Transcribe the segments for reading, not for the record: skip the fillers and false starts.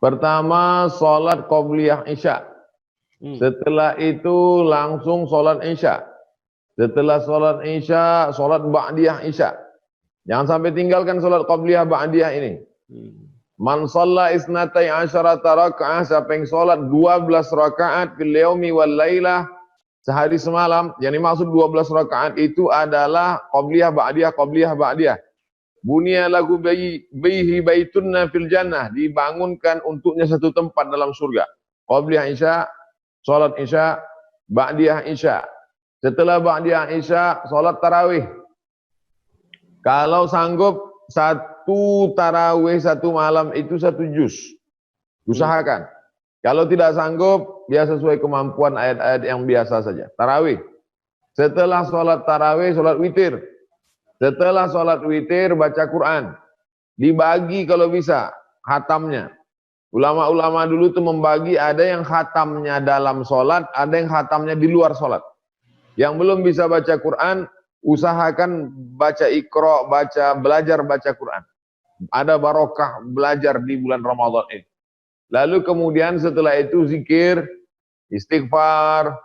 Pertama, sholat qobliyah isya. Setelah itu langsung sholat isya. Setelah sholat isya, sholat ba'diyah isya. Jangan sampai tinggalkan sholat qobliyah ba'diyah ini. Man shalla isnatai asyarata raka'ah, siapa yang sholat 12 rakaat fil yaumi wal lailah, sehari semalam, yang dimaksud 12 rakaat itu adalah qobliyah ba'diyah, qobliyah ba'diyah. Bunya lagu bihi baitunna fil jannah, dibangunkan untuknya satu tempat dalam surga. Qobliyah isya, salat isya, ba'diyah isya. Setelah ba'diyah isya, salat tarawih. Kalau sanggup satu tarawih satu malam itu 1 juz. Usahakan. Kalau tidak sanggup, biasa sesuai kemampuan ayat-ayat yang biasa saja. Tarawih. Setelah salat tarawih, salat witir. Setelah sholat witir, baca Quran. Dibagi kalau bisa, khatamnya. Ulama-ulama dulu itu membagi, ada yang khatamnya dalam sholat, ada yang khatamnya di luar sholat. Yang belum bisa baca Quran, usahakan baca Iqra, belajar baca Quran. Ada barokah belajar di bulan Ramadan ini. Lalu kemudian setelah itu zikir, istighfar,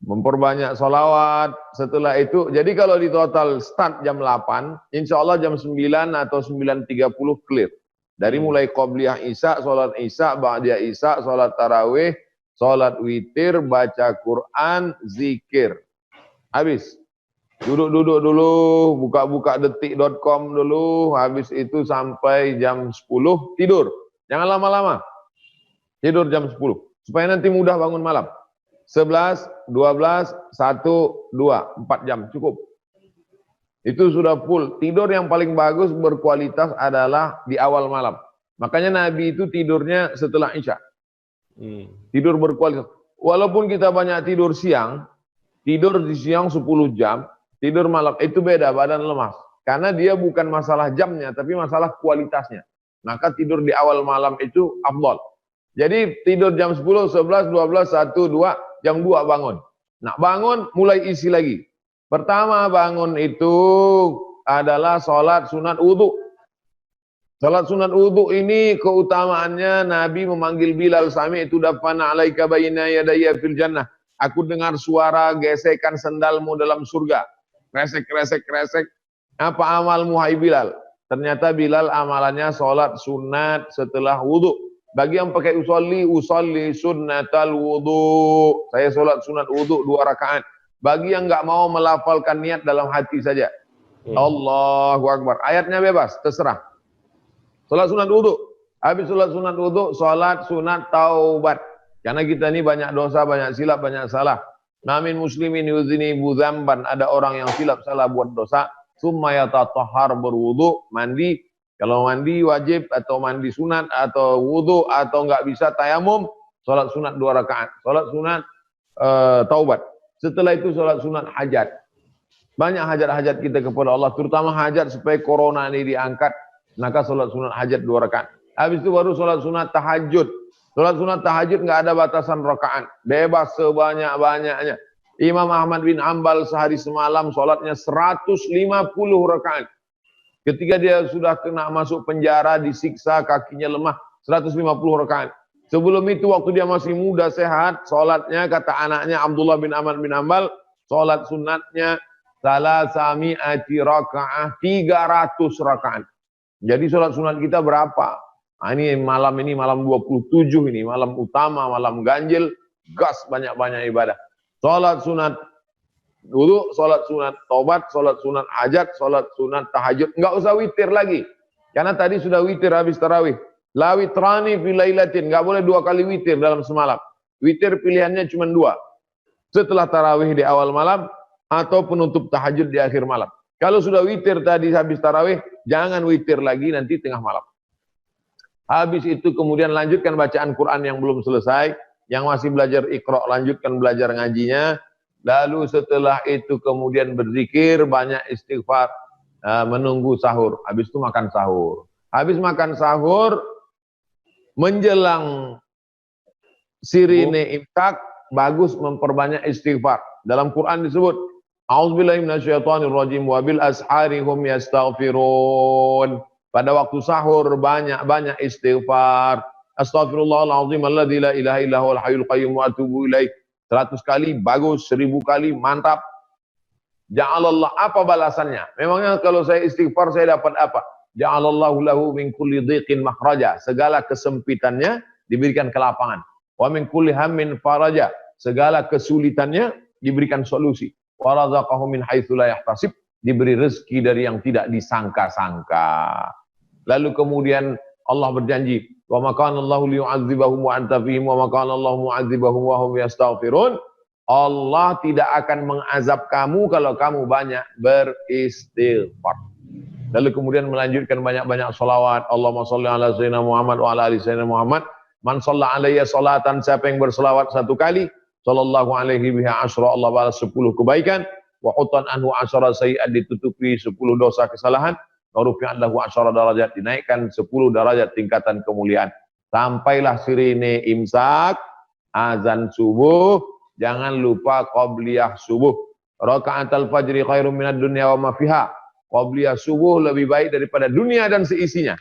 memperbanyak sholawat. Setelah itu, jadi kalau di total start jam 8, insya Allah jam 9 atau 9.30 clear. Dari mulai qobliyah isya, sholat isya, ba'diyah isya, sholat tarawih, sholat witir, baca Quran, zikir. Habis. Duduk-duduk dulu, buka-buka detik.com dulu, habis itu sampai jam 10, tidur. Jangan lama-lama. Tidur jam 10, supaya nanti mudah bangun malam. 11, 12, 1, 2, 4 jam cukup. Itu sudah full. Tidur yang paling bagus berkualitas adalah di awal malam. Makanya Nabi itu tidurnya setelah isya. Tidur berkualitas. Walaupun kita banyak tidur siang, tidur di siang 10 jam, tidur malam itu beda, badan lemas. Karena dia bukan masalah jamnya, tapi masalah kualitasnya. Maka tidur di awal malam itu afdal. Jadi tidur jam 10, 11, 12, 1, 2, jam 2 bangun. Nah bangun mulai isi lagi. Pertama bangun itu adalah sholat sunat wudhu. Sholat sunat wudhu ini keutamaannya Nabi memanggil Bilal, sami itu dafana alaika bayna yadayya fil jannah. Aku dengar suara gesekan sendalmu dalam surga. Kresek, kresek, kresek. Apa amalmu hai Bilal? Ternyata Bilal amalannya sholat sunat setelah wudhu. Bagi yang pakai usolli sunnatal wudu. Saya sholat sunat wudu 2 rakaat. Bagi yang nggak mau melafalkan niat dalam hati saja. Allahu Akbar. Ayatnya bebas, terserah. Sholat sunat wudu. Habis sholat sunat wudu, sholat sunat taubat. Karena kita ini banyak dosa, banyak silap, banyak salah. Namin muslimin yuzini dzamban. Ada orang yang silap salah buat dosa. Summa yatatahhar, berwudu, mandi. Kalau mandi wajib atau mandi sunat atau wudu atau nggak bisa tayamum, sholat sunat 2 rakaat. Sholat sunat taubat. Setelah itu sholat sunat hajat. Banyak hajat-hajat kita kepada Allah, terutama hajat supaya corona ini diangkat. Maka sholat sunat hajat 2 rakaat. Habis itu baru sholat sunat tahajud. Sholat sunat tahajud nggak ada batasan rakaat. Bebas sebanyak-banyaknya. Imam Ahmad bin Ambal sehari semalam sholatnya 150 rakaat. Ketika dia sudah kena masuk penjara, disiksa, kakinya lemah, 150 rakaat. Sebelum itu waktu dia masih muda, sehat, sholatnya kata anaknya Abdullah bin Ahmad bin Ambal, sholat sunatnya salasami'ati rakaat, 300 rakaat. Jadi sholat sunat kita berapa? Nah, ini malam 27 ini, malam utama, malam ganjil, gas banyak-banyak ibadah. Sholat sunat wudu, sholat sunat taubat, sholat sunat hajat, sholat sunat tahajud. Enggak usah witir lagi. Karena tadi sudah witir habis tarawih. La witrani fi lailatin. Enggak boleh 2 kali witir dalam semalam. Witir pilihannya cuma 2. Setelah tarawih di awal malam atau penutup tahajud di akhir malam. Kalau sudah witir tadi habis tarawih, jangan witir lagi nanti tengah malam. Habis itu kemudian lanjutkan bacaan Quran yang belum selesai. Yang masih belajar Iqra, lanjutkan belajar ngajinya. Lalu setelah itu kemudian berzikir, banyak istighfar, menunggu sahur. Habis itu makan sahur. Habis makan sahur, menjelang sirine imsak, bagus memperbanyak istighfar. Dalam Quran disebut, A'udzubillahi minasyaitonirrajim wa bil ashari hum yastaghfirun. Pada waktu sahur banyak-banyak istighfar. Astaghfirullahaladzim alladzi la ilaha illa huwal hayyul qayyum wa atubu ilaih. 100 kali bagus, 1000 kali mantap. Ja'alallah, apa balasannya? Memangnya kalau saya istighfar saya dapat apa? Ja'alallahu lahu min kulli dhiqin makhraja. Segala kesempitannya diberikan kelapangan. Wa min kulli hammin faraja. Segala kesulitannya diberikan solusi. Wa razaqahu min haitsu la yahtasib. Diberi rezeki dari yang tidak disangka-sangka. Lalu kemudian Allah berjanji, wa ma kana Allahu liyu'adzibahum wa anta fihim wa ma kana Allahu mu'adzibahum wa hum yastaghfirun. Allah tidak akan mengazab kamu kalau kamu banyak beristighfar. Lalu kemudian melanjutkan banyak-banyak salawat. Allahumma shalli ala sayyidina Muhammad wa ala ali sayyidina Muhammad. Man shalla alayya salatan, siapa yang berselawat 1 kali, sallallahu alaihi biha asyra, Allah balas 10 kebaikan. Wa hutan anhu asyara sayyi'at, ditutupi 10 dosa kesalahan. Wa rufi'an lahu asyara darajat, dinaikkan 10 derajat tingkatan kemuliaan. Sampailah sirine imsak, azan subuh. Jangan lupa qabliyah subuh. Raka'atul fajri khairum minad dunya wa ma fiha. Qabliyah subuh lebih baik daripada dunia dan seisinya.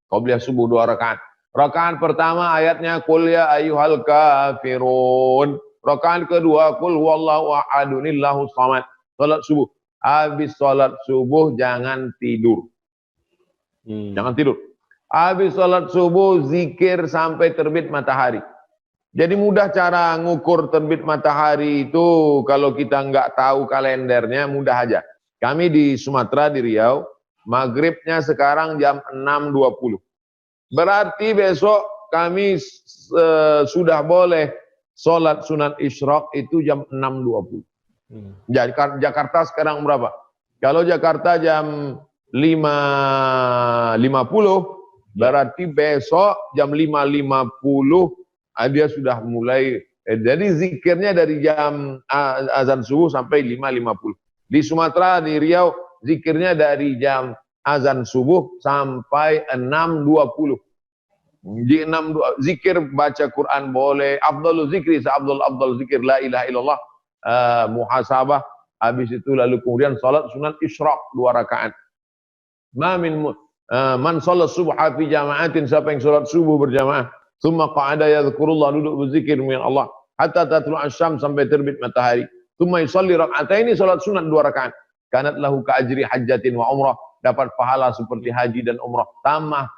Qabliyah subuh 2 rakaat. Rakaat pertama ayatnya qul ya ayyuhal kafirun. Rakaat kedua qul huwallahu ahadunillahus samad. Salat subuh. Habis salat subuh jangan tidur. Jangan tidur. Habis salat subuh zikir sampai terbit matahari. Jadi mudah cara ngukur terbit matahari itu, kalau kita nggak tahu kalendernya mudah aja. Kami di Sumatera, di Riau, maghribnya sekarang jam 6.20. Berarti besok kami sudah boleh sholat sunat isyraq itu jam 6.20. Jakarta sekarang berapa? Kalau Jakarta jam 5.50, berarti besok jam 5.50 dia sudah mulai. Jadi zikirnya dari jam azan subuh sampai 5.50. Di Sumatera, di Riau, zikirnya dari jam azan subuh sampai 6.20. Di 6.20 zikir baca Quran boleh. Afdalul zikri, afdal zikir la ilaha illallah, muhasabah. Habis itu lalu kemudian salat sunat isyraq 2 rakaat. Man salat subha fi jama'atin, siapa yang salat subuh berjamaah, thumma qa'ada yadhkurullah, duduk berzikir min Allah hatta tatlu' asy-syams, sampai terbit matahari. Thumma yusalli rak'ataini, salat sunat 2 rakaat. Kanat lahu ka ajri hajjatin wa umrah, dapat pahala seperti haji dan umrah. Tamah,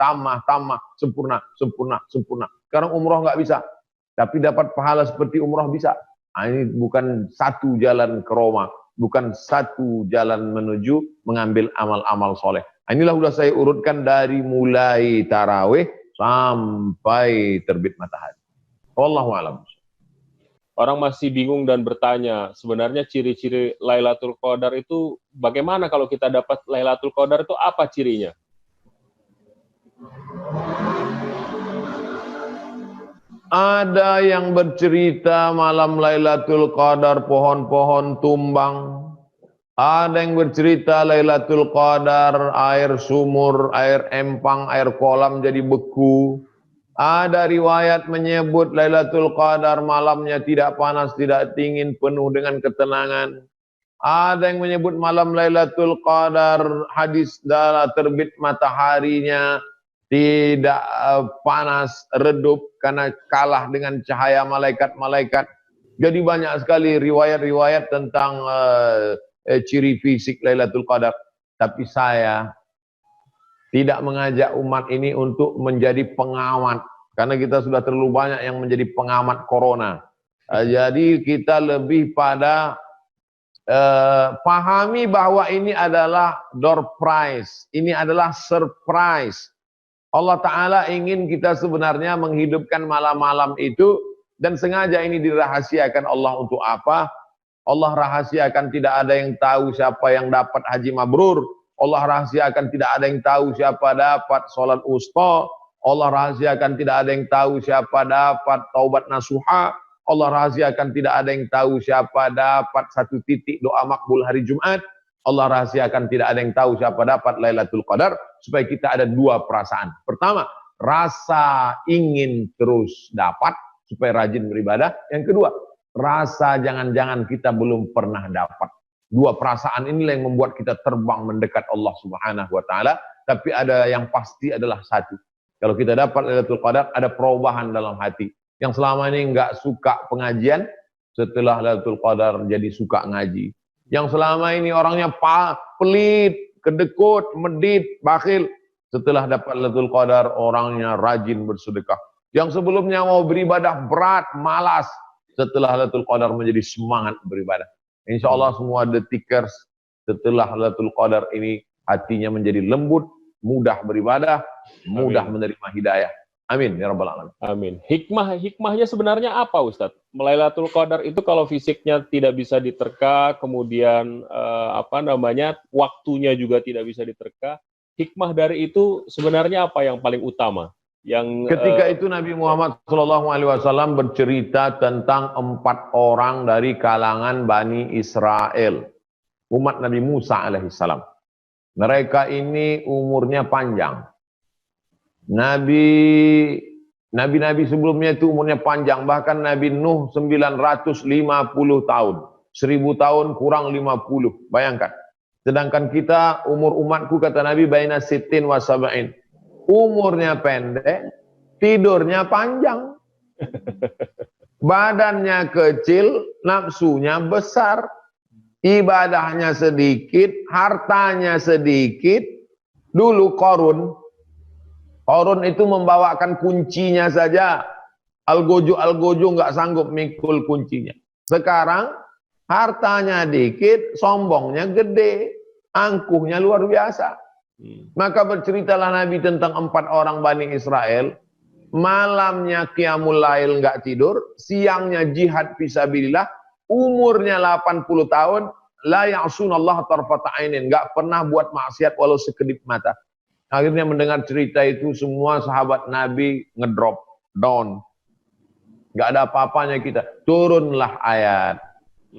sempurna. Sekarang umrah enggak bisa, tapi dapat pahala seperti umrah bisa. Ini bukan satu jalan ke Roma, bukan satu jalan menuju mengambil amal-amal soleh. Inilah sudah saya urutkan dari mulai tarawih sampai terbit matahari. Wallahu a'lam. Orang masih bingung dan bertanya, sebenarnya ciri-ciri Lailatul Qadar itu bagaimana? Kalau kita dapat Lailatul Qadar itu apa cirinya? Ada yang bercerita malam Lailatul Qadar pohon-pohon tumbang. Ada yang bercerita Lailatul Qadar air sumur, air empang, air kolam jadi beku. Ada riwayat menyebut Lailatul Qadar malamnya tidak panas, tidak dingin, penuh dengan ketenangan. Ada yang menyebut malam Lailatul Qadar hadis dalam terbit mataharinya tidak panas, redup karena kalah dengan cahaya malaikat-malaikat. Jadi banyak sekali riwayat-riwayat tentang ciri fisik Lailatul Qadar. Tapi saya tidak mengajak umat ini untuk menjadi pengamat, karena kita sudah terlalu banyak yang menjadi pengamat corona. Jadi kita lebih pada pahami bahwa ini adalah door prize, ini adalah surprise. Allah Ta'ala ingin kita sebenarnya menghidupkan malam-malam itu, dan sengaja ini dirahasiakan Allah untuk apa? Allah rahasiakan tidak ada yang tahu siapa yang dapat haji mabrur. Allah rahasiakan tidak ada yang tahu siapa dapat sholat usta. Allah rahasiakan tidak ada yang tahu siapa dapat taubat nasuha. Allah rahasiakan tidak ada yang tahu siapa dapat 1 titik doa makbul hari Jumat. Allah rahasiakan tidak ada yang tahu siapa dapat Lailatul Qadar, supaya kita ada 2 perasaan. Pertama, rasa ingin terus dapat supaya rajin beribadah. Yang kedua, rasa jangan-jangan kita belum pernah dapat. 2 perasaan inilah yang membuat kita terbang mendekat Allah Subhanahu wa taala. Tapi ada yang pasti adalah satu. Kalau kita dapat Lailatul Qadar, ada perubahan dalam hati. Yang selama ini nggak suka pengajian, setelah Lailatul Qadar jadi suka ngaji. Yang selama ini orangnya pelit, kedekut, medit, bakhil, setelah dapat Lailatul Qadar orangnya rajin bersedekah. Yang sebelumnya mau beribadah berat, malas, setelah Lailatul Qadar menjadi semangat beribadah. Insya Allah semua detikers setelah Lailatul Qadar ini hatinya menjadi lembut, mudah beribadah, mudah menerima hidayah. Amin ya rabbal alamin. Amin. Hikmahnya sebenarnya apa, Ustadz? Lailatul Qadar itu kalau fisiknya tidak bisa diterka, kemudian waktunya juga tidak bisa diterka. Hikmah dari itu sebenarnya apa yang paling utama? Yang ketika itu Nabi Muhammad SAW bercerita tentang 4 orang dari kalangan Bani Israel, umat Nabi Musa alaihissalam. Mereka ini umurnya panjang. Nabi-nabi sebelumnya itu umurnya panjang, bahkan Nabi Nuh 950 tahun. 1000 tahun kurang 50, bayangkan. Sedangkan kita, umur umatku kata Nabi, baina sittin wa sab'in. Umurnya pendek, tidurnya panjang. Badannya kecil, nafsunya besar. Ibadahnya sedikit, hartanya sedikit. Dulu Qarun itu membawakan kuncinya saja. Algojo nggak sanggup mikul kuncinya. Sekarang hartanya dikit, sombongnya gede, angkuhnya luar biasa. Maka berceritalah Nabi tentang 4 orang Bani Israel. Malamnya qiyamul lail nggak tidur, siangnya jihad fisabilillah, umurnya 80 tahun, la ya'sunallah tarfata ainin, nggak pernah buat maksiat walau sekedip mata. Akhirnya mendengar cerita itu semua sahabat Nabi ngedrop down. Nggak ada apa-apanya kita. Turunlah ayat.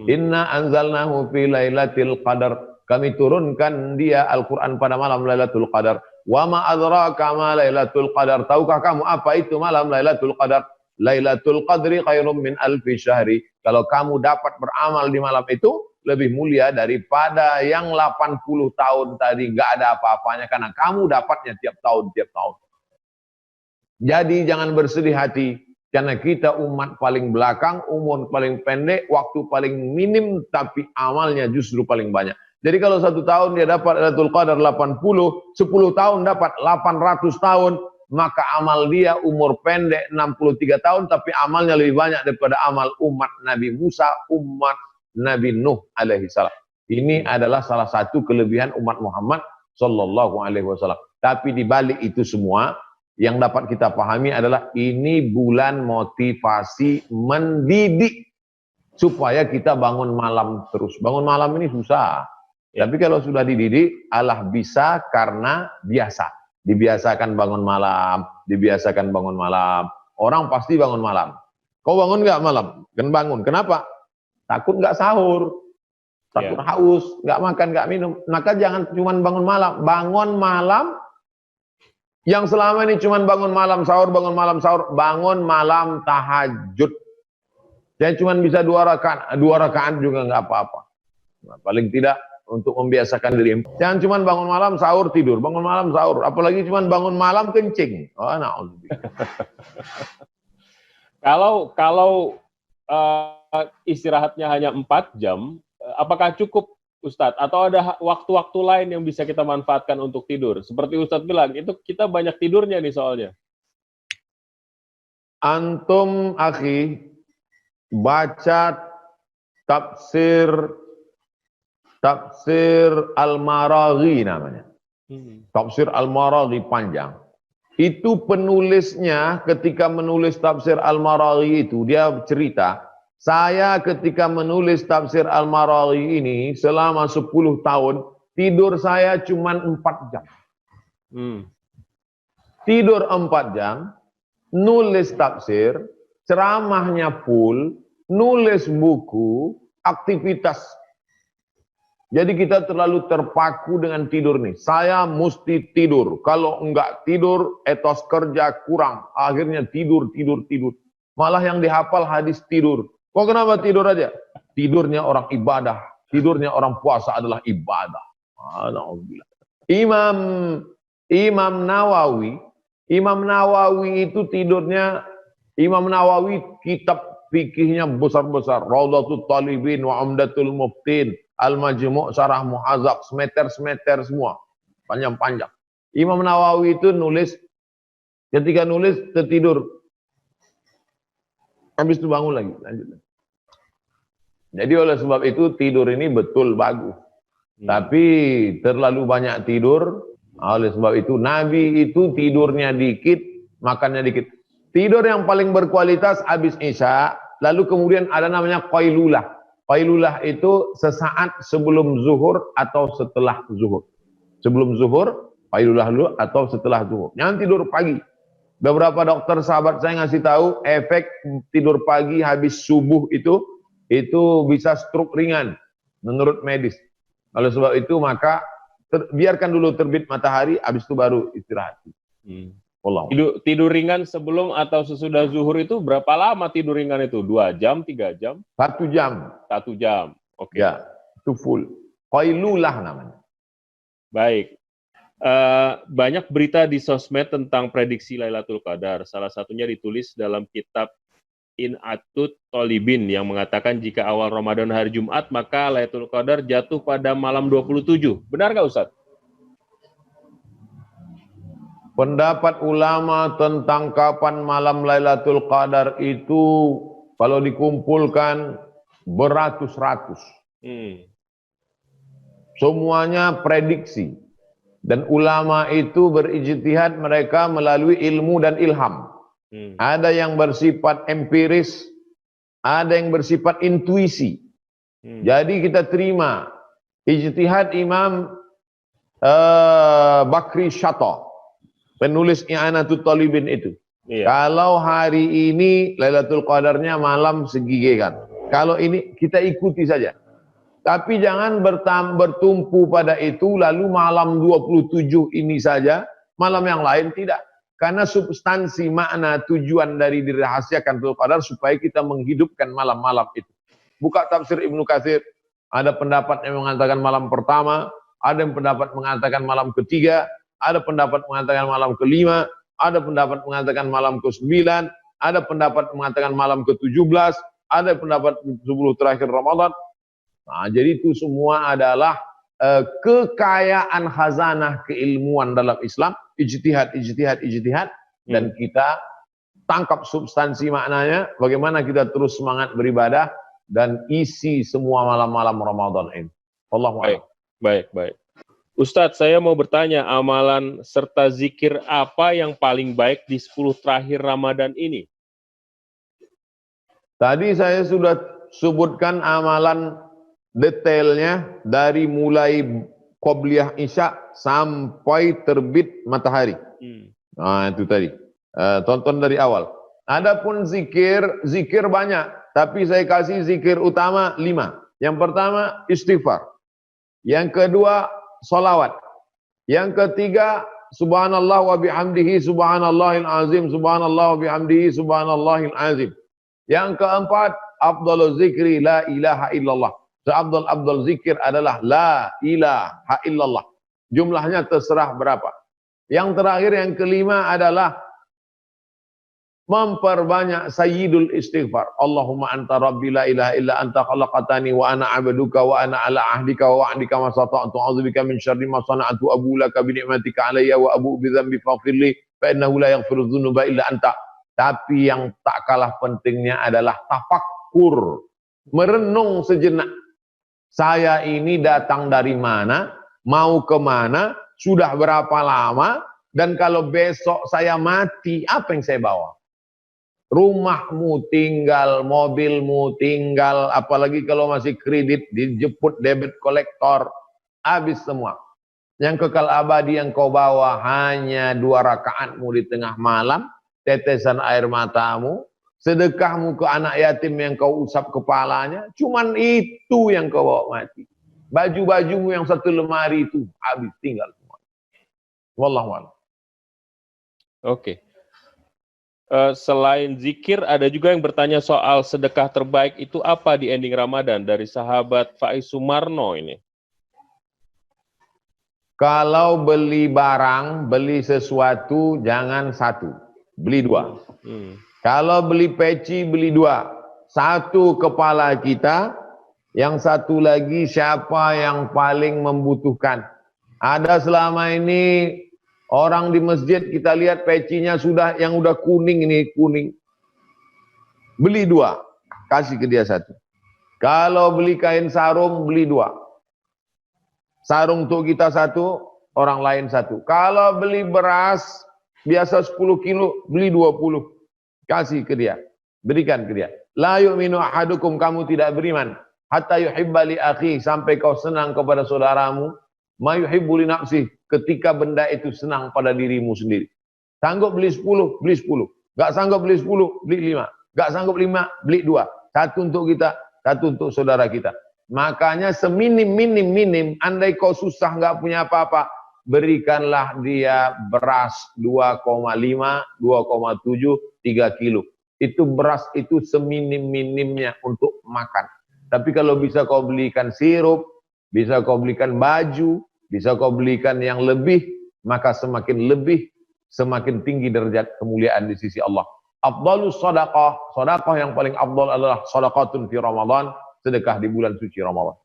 Inna anzalnahu fi lailatul qadar. Kami turunkan dia Al-Quran pada malam Lailatul Qadar. Wa ma adraka ma Lailatul Qadar. Tahukah kamu apa itu malam Lailatul Qadar? Lailatul Qadri khairum min alfi syahri. Kalau kamu dapat beramal di malam itu, lebih mulia daripada yang 80 tahun tadi. Nggak ada apa-apanya karena kamu dapatnya tiap tahun. Jadi jangan bersedih hati. Karena kita umat paling belakang, umur paling pendek, waktu paling minim, tapi amalnya justru paling banyak. Jadi kalau 1 tahun dia dapat Lailatul Qadar 80, 10 tahun dapat 800 tahun, maka amal dia umur pendek 63 tahun, tapi amalnya lebih banyak daripada amal umat Nabi Musa, umat Nabi Nuh alaihissalam. Ini adalah salah satu kelebihan umat Muhammad sallallahu alaihi wasallam. Tapi di balik itu semua, yang dapat kita pahami adalah ini bulan motivasi mendidik supaya kita bangun malam terus. Bangun malam ini susah. Tapi kalau sudah dididik, Allah bisa karena biasa. Dibiasakan bangun malam, dibiasakan bangun malam. Orang pasti bangun malam. Kau bangun nggak malam? Kan bangun. Kenapa? Takut nggak sahur, takut haus, nggak makan, nggak minum. Maka jangan cuma bangun malam. Bangun malam. Yang selama ini cuma bangun malam sahur, bangun malam tahajud. Jangan cuma bisa 2 rakaat juga nggak apa-apa. Nah, paling tidak untuk membiasakan diri. Jangan cuma bangun malam sahur tidur, bangun malam sahur, apalagi cuma bangun malam kencing. Oh, na'udzubillah. Kalau istirahatnya hanya 4 jam, apakah cukup, Ustadz? Atau ada waktu-waktu lain yang bisa kita manfaatkan untuk tidur? Seperti Ustadz bilang, itu kita banyak tidurnya nih soalnya. Antum, akhi, baca Tafsir Al-Maraghi namanya. Tafsir Al-Maraghi panjang. Itu penulisnya ketika menulis Tafsir Al-Maraghi itu, dia cerita, saya ketika menulis Tafsir Al-Maraghi ini selama 10 tahun, tidur saya cuma 4 jam. Tidur 4 jam, nulis tafsir, ceramahnya full, nulis buku, aktivitas. Jadi kita terlalu terpaku dengan tidur nih. Saya mesti tidur. Kalau enggak tidur, etos kerja kurang. Akhirnya tidur. Malah yang dihafal hadis tidur. Kok kenapa tidur aja? Tidurnya orang ibadah. Tidurnya orang puasa adalah ibadah. Alhamdulillah. Imam Nawawi Imam Nawawi itu tidurnya, Imam Nawawi kitab fikihnya besar-besar. Raudhatul Talibin wa Umdatul Muftin, Al-Majmu' Syarah Muhadzab, semeter-semeter semua. Panjang-panjang. Imam Nawawi itu nulis, ketika nulis tertidur. Habis itu bangun lagi, lanjut. Jadi oleh sebab itu tidur ini betul bagus. Tapi terlalu banyak tidur, oleh sebab itu Nabi itu tidurnya dikit, makannya dikit. Tidur yang paling berkualitas habis Isya, lalu kemudian ada namanya qailulah. Qailulah itu sesaat sebelum zuhur atau setelah zuhur. Sebelum zuhur, qailulah dulu atau setelah zuhur. Jangan tidur pagi. Beberapa dokter sahabat saya ngasih tahu efek tidur pagi habis subuh itu bisa stroke ringan menurut medis. Oleh sebab itu maka biarkan dulu terbit matahari, habis itu baru istirahat. Tidur ringan sebelum atau sesudah zuhur itu berapa lama tidur ringan itu? 2 jam, 3 jam? 1 jam. 1 jam. Oke. Ya, itu full. Qailulah namanya. Baik. Banyak berita di sosmed tentang prediksi Lailatul Qadar. Salah satunya ditulis dalam kitab In'atut Tolibin yang mengatakan jika awal Ramadan hari Jumat, maka Lailatul Qadar jatuh pada malam 27. Benar nggak Ustaz? Pendapat ulama tentang kapan malam Lailatul Qadar itu kalau dikumpulkan beratus-ratus. Semuanya prediksi. Dan ulama itu berijtihad mereka melalui ilmu dan ilham. Ada yang bersifat empiris, ada yang bersifat intuisi. Jadi kita terima ijtihad Imam Bakri Syata, penulis I'anatul Talibin itu. Kalau hari ini Lailatul Qadarnya malam segigi kan. Kalau ini kita ikuti saja. Tapi jangan bertumpu pada itu lalu malam 27 ini saja, malam yang lain tidak. Karena substansi makna tujuan dari dirahasiakan Lailatul Qadar supaya kita menghidupkan malam-malam itu. Buka tafsir Ibnu Katsir, ada pendapat yang mengatakan malam pertama, ada yang pendapat mengatakan malam ketiga, ada pendapat mengatakan malam kelima, ada pendapat mengatakan malam ke-9, ada pendapat mengatakan malam ke-17, ada pendapat 10 terakhir Ramadan. Nah, jadi itu semua adalah kekayaan khazanah keilmuan dalam Islam, ijtihad, dan kita tangkap substansi maknanya, bagaimana kita terus semangat beribadah dan isi semua malam-malam Ramadan ini. Allahu a'lam. Baik. Ustadz, saya mau bertanya, amalan serta zikir apa yang paling baik di 10 terakhir Ramadan ini? Tadi saya sudah sebutkan amalan detailnya dari mulai qobliyah Isya sampai terbit matahari. Nah, itu tadi. Tonton dari awal. Adapun zikir banyak, tapi saya kasih zikir utama 5. Yang pertama istighfar. Yang kedua sholawat. Yang ketiga subhanallah wa bihamdihi subhanallahil azim, subhanallah wa bihamdihi subhanallahil azim. Yang keempat afdhaluz zikri la ilaha illallah. Seabdul zikir adalah la ilaha illallah. Jumlahnya terserah berapa. Yang terakhir yang kelima adalah memperbanyak sayyidul istighfar. Allahumma anta rabbi la ilaha illa anta khalaqatani wa ana abduka wa ana ala ahdika wa wa'dika ma sata'tu a'udzubika min syarri ma sana'tu abu laka bi ni'matika alayya wa abu bi dzambi faghfirli fa innahu la yaghfiru dzunuba illa anta. Tapi yang tak kalah pentingnya adalah tafakkur, merenung sejenak. Saya ini datang dari mana, mau kemana, sudah berapa lama, dan kalau besok saya mati, apa yang saya bawa? Rumahmu tinggal, mobilmu tinggal, apalagi kalau masih kredit, dijemput debit kolektor, habis semua. Yang kekal abadi yang kau bawa hanya 2 rakaatmu di tengah malam, tetesan air matamu, sedekahmu ke anak yatim yang kau usap kepalanya, cuman itu yang kau bawa mati. Baju-bajumu yang 1 lemari itu habis, tinggal semua. Wallahu a'lam. Oke. Selain zikir, ada juga yang bertanya soal sedekah terbaik itu apa di ending Ramadan, dari sahabat Faiz Sumarno ini. Kalau beli barang, beli sesuatu, jangan satu, beli dua. Kalau beli peci, beli dua. Satu kepala kita, yang satu lagi siapa yang paling membutuhkan. Ada selama ini orang di masjid kita lihat pecinya sudah yang udah kuning ini kuning. Beli dua, kasih ke dia satu. Kalau beli kain sarung, beli dua. Sarung untuk kita satu, orang lain satu. Kalau beli beras, biasa 10 kilo, beli 20. Kasih ke dia. Berikan ke dia. La yu'minu ahadukum, kamu tidak beriman. Hatta yuhibba li akhi, sampai kau senang kepada saudaramu. Ma yuhibbu li nafsih, ketika benda itu senang pada dirimu sendiri. Sanggup beli 10, beli 10. Gak sanggup beli 10, beli 5. Gak sanggup 5, beli 2. Satu untuk kita, satu untuk saudara kita. Makanya seminim-minim, andai kau susah nggak punya apa-apa, berikanlah dia beras 2,5, 2,7, 3 kilo. Itu beras itu seminim-minimnya untuk makan. Tapi kalau bisa kau belikan sirup, bisa kau belikan baju, bisa kau belikan yang lebih, maka semakin lebih, semakin tinggi derajat kemuliaan di sisi Allah. Afdalus sadaqah, sadaqah yang paling afdal adalah sadaqatun fi Ramadan, sedekah di bulan suci Ramadan.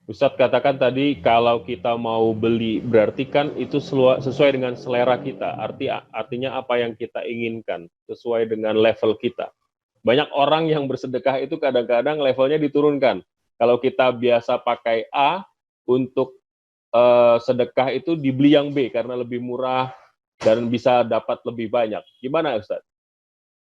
Ustadz katakan tadi kalau kita mau beli berarti kan itu sesuai dengan selera kita. Artinya apa yang kita inginkan sesuai dengan level kita. Banyak orang yang bersedekah itu kadang-kadang levelnya diturunkan. Kalau kita biasa pakai A, untuk sedekah itu dibeli yang B karena lebih murah dan bisa dapat lebih banyak. Gimana Ustadz?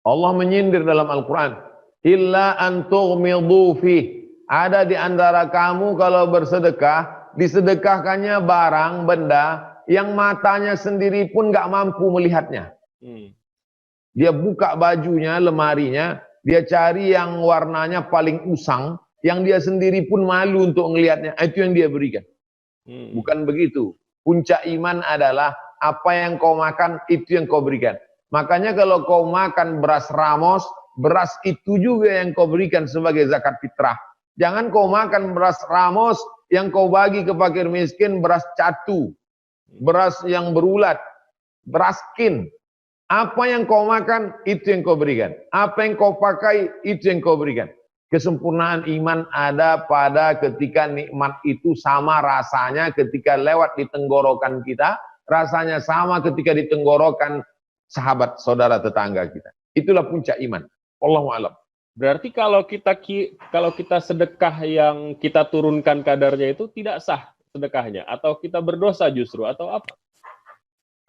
Allah menyindir dalam Al-Quran. Illa an tughmidu fih. Ada di antara kamu kalau bersedekah, disedekahkannya barang, benda, yang matanya sendiri pun gak mampu melihatnya. Dia buka bajunya, lemarinya, dia cari yang warnanya paling usang, yang dia sendiri pun malu untuk melihatnya. Itu yang dia berikan. Bukan begitu. Puncak iman adalah apa yang kau makan, itu yang kau berikan. Makanya kalau kau makan beras ramos, beras itu juga yang kau berikan sebagai zakat fitrah. Jangan kau makan beras ramos yang kau bagi ke fakir miskin, beras catu, beras yang berulat, beras kin. Apa yang kau makan, itu yang kau berikan. Apa yang kau pakai, itu yang kau berikan. Kesempurnaan iman ada pada ketika nikmat itu sama rasanya ketika lewat di tenggorokan kita, rasanya sama ketika di tenggorokan sahabat, saudara, tetangga kita. Itulah puncak iman. Wallahu a'lam. Berarti kalau kita sedekah yang kita turunkan kadarnya itu tidak sah sedekahnya, atau kita berdosa justru, atau apa?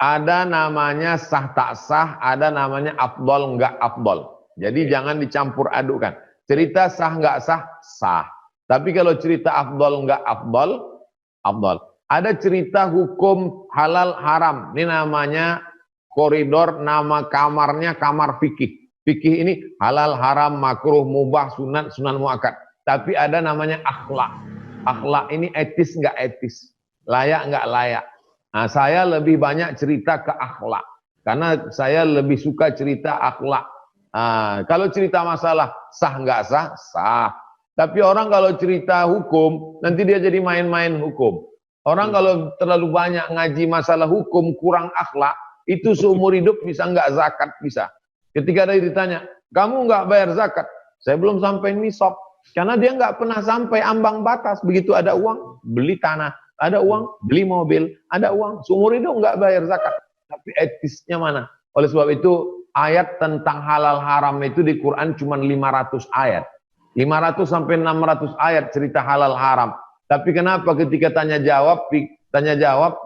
Ada namanya sah tak sah, ada namanya afdol enggak afdol. Jadi jangan dicampur adukan. Cerita sah enggak sah, sah. Tapi kalau cerita afdol enggak afdol, afdol. Ada cerita hukum halal haram. Ini namanya koridor, nama kamarnya kamar fikih. Fikih ini halal, haram, makruh, mubah, sunat, sunan muakkad. Tapi ada namanya akhlak. Akhlak ini etis nggak etis, layak nggak layak. Nah, saya lebih banyak cerita ke akhlak, karena saya lebih suka cerita akhlak. Nah, kalau cerita masalah sah nggak sah, sah. Tapi orang kalau cerita hukum, nanti dia jadi main-main hukum. Orang kalau terlalu banyak ngaji masalah hukum, kurang akhlak, itu seumur hidup bisa nggak zakat, bisa. Ketika dia ditanya, kamu nggak bayar zakat? Saya belum sampai nisab. Karena dia nggak pernah sampai ambang batas. Begitu ada uang, beli tanah. Ada uang, beli mobil. Ada uang, seumur hidup nggak bayar zakat. Tapi etisnya mana? Oleh sebab itu, ayat tentang halal haram itu di Quran cuma 500 ayat. 500 sampai 600 ayat cerita halal haram. Tapi kenapa ketika tanya jawab,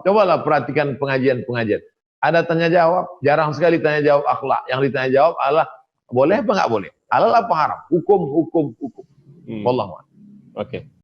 cobalah perhatikan pengajian-pengajian. Ada tanya jawab, jarang sekali tanya jawab akhlak. Yang ditanya jawab adalah boleh apa nggak boleh, halal apa haram, hukum. Wallahu a'lam. Oke.